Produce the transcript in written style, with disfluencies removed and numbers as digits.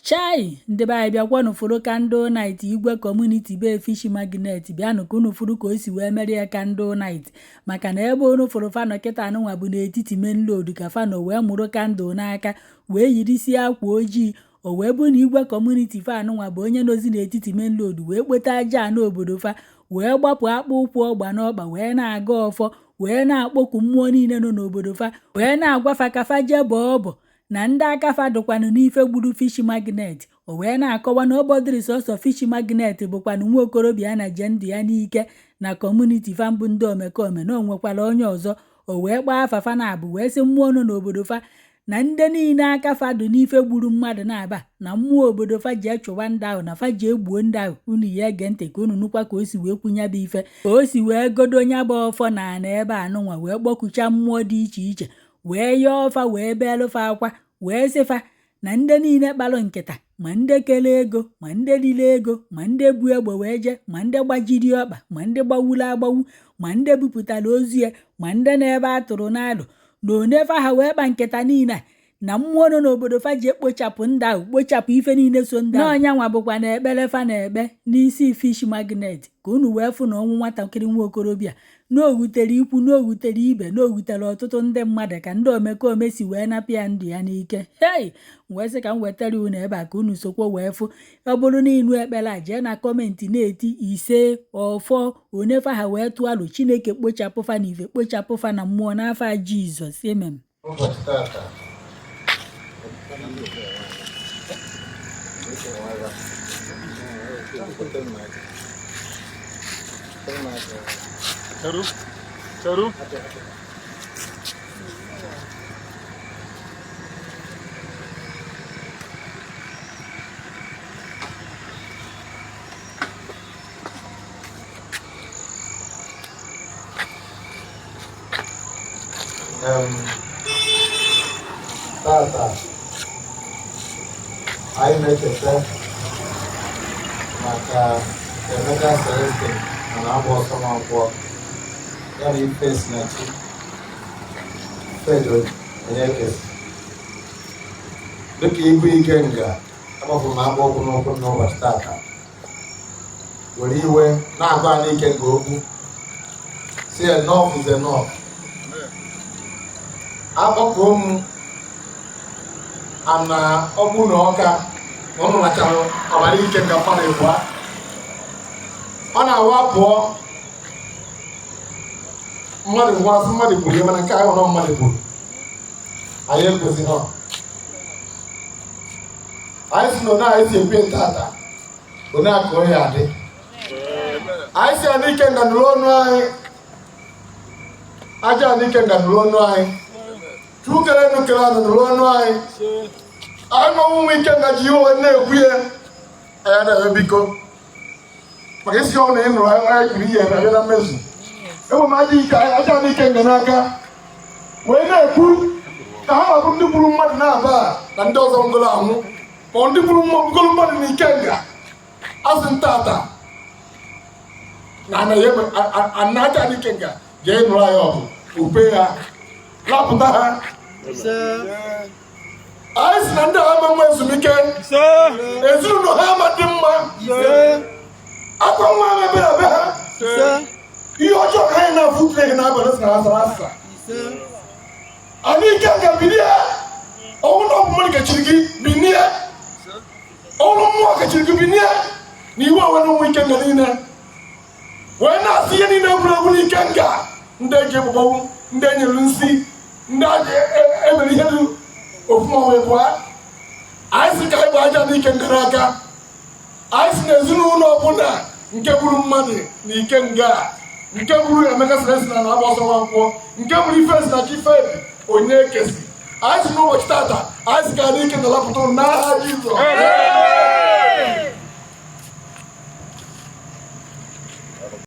Chai ndị be anyị bịakwanụ furu candle night igwe community be fish magnet bịanụ ka unu furu ka o si wee mere ya candle night maka na ebe unu furu fanọ kịta anụnwa bụ n'etiti main road ka fanọ wee mụrụ candle n'aka wee yirisie akwa ojii o wee bụ na igwe community fa anụnwa bụ onye nozi n'etiti main road wee kpote aja n'obodo fa wee gbapụ akpụ ụkwụ ọgba n'ọkpa wee na-aga ọfọ wee na-akpọku mmụọ niile nọ n'obodo fa wee na-agwafa ka fa jee bọọ na ndị aka fadụkwanụ n'ife gburu fish magnet o wee na-akọwa na ọbọdịrị sọsọ fish magnet bụkwanụ nwa okorobịa na je ndụ ya n'ike na kọmuniti fa mbụ ndị omekome na onwekwara onye ọzọ o wee gbaa afafa na-abụ wee sị mmụọ nọ n'obodo fa na ndị niile aka fadụ n'ife gburu mmadụ na-aba na mmụọ obodo fa ji echụwa ndị ahụ na fa ji egbuo ndị ahụ unu ya ege ntị ka unu nụkwa ka o si wee kwunya bụ ife ka o si wee godo nya bụ ọfọ na ebe anụnwa wee kpọkucha mmụọ dị iche iche wee yọọ fa wee belụfa akwa wee sịfa na ndị niile kpalụ nkịta ma ndị kele ego ma ndị lile ego ma ndị bu egbe wee je ma ndị gbajiri ọkpa ma ndị gbawulu agbawu ma ndị bupụtara ozu ya ma ndị na-ebe atụrụ n'alụ na onefa ha wee kpa nkịta niile na mmụọ nọ n'obodo fa ji ekpochapụ ndị ahụ kpochapụ ife niile so ndị ahụ n'ọnya nwa bụkwa na ekpere fa na-ekpe n'isi fish magnet ka unu wee fụ na ọnwụ nwatakịrị nwa okorobịa n'ogutere ikwu n'ogutere ibe n'ogutere ọtụtụ ndị mmadụ ka ndị omekome si wee napịa ndụ ya n'ike wee sị ka m wetara unu ebe a ka unu sokwa wee fụ ọ bụrụ na inu ekpere a jee na kọmentị na-eti ise ọfọ onefa ha wee tụalụ Chineke kpochapụ fa na ife kpochapụ fa na mmụọ n'afọ a Jizọs amen. Charu. Tata, anyị na-echeta maka Emeka Celestine na agba ọsọ nwakwọ ya na ife si na chi Pedro Enyekesi dịka ibu ike nga agbapụrụ na agba ọgwụ n'ụkwụ n'ụbọchị tata were iwe na-agba n'ike nke okwu si enough is enough. Akpọpụ m ana ọgbụ na ọka ọnụ nachara ọbara ike ka mmadụ ịbụa ọ na-awa pụọ mmadụ gwasị mmadụ kwuru ya mana nke ahụ nọ mmadụ kwuru anyị ekwesịghị nọ anyị si na anyị si ekwe ntata onye aka ohi adị anyị si anike nga nụrụ ọnụ anyị aja anike nga nụrụ ọnụ anyị chukere nukere anụ nụrụ ọnụ anyị anyị nọnwụ nwe ike nga ji iwe na-ekwu ya anyị na-eme biko maka isi ọnụ ị nụrụ anyị kwuru ihe na na mmezu enwe m aja ike aja n'ike nga n'aka wee na-ekwu ka ha hapụ ndị gburu mmadụ na-aba na ndị ọzọ ngolo anwụ ma ndị gburu ngolo mmadụ na ike nga azụ ntata na ana aja n'ike nga jee nụrụ anyị ọgụ ukpe ha lapụta ha anyị si na ndị agha nwe ezumike ezinụlọ ha ama dị mma akwa nwa ha mebere be ha ihe ọjọọ ka anyị na-afụ Chineke na-abalị si na asara asa anyị ike nga bilie ọnwụ na ọbụ mmadụ kechiri gị binie ọnwụ mmụọ kechiri gị binie na iwe onwe na ụmụ ike nga niile wee na-asị ihe niile egwuregwu n'ike nga ndị eji egbugbawu ndị enyere nsi ndị aja emere ihe dị ofuma wee pụọ anyị si ka anyị bụ aja n'ike ngara aka anyị si na ezinụlọ ọbụla nke gburu mmadụ na ike nga nke gburu Emeka Celestine na agba ọsọ nwakwọ nke gburu Ifesi na Chifebi Onyekesi anyị si n'ụbọchị tata anyị si ka n'ike na lapụta n'aha Jizọs.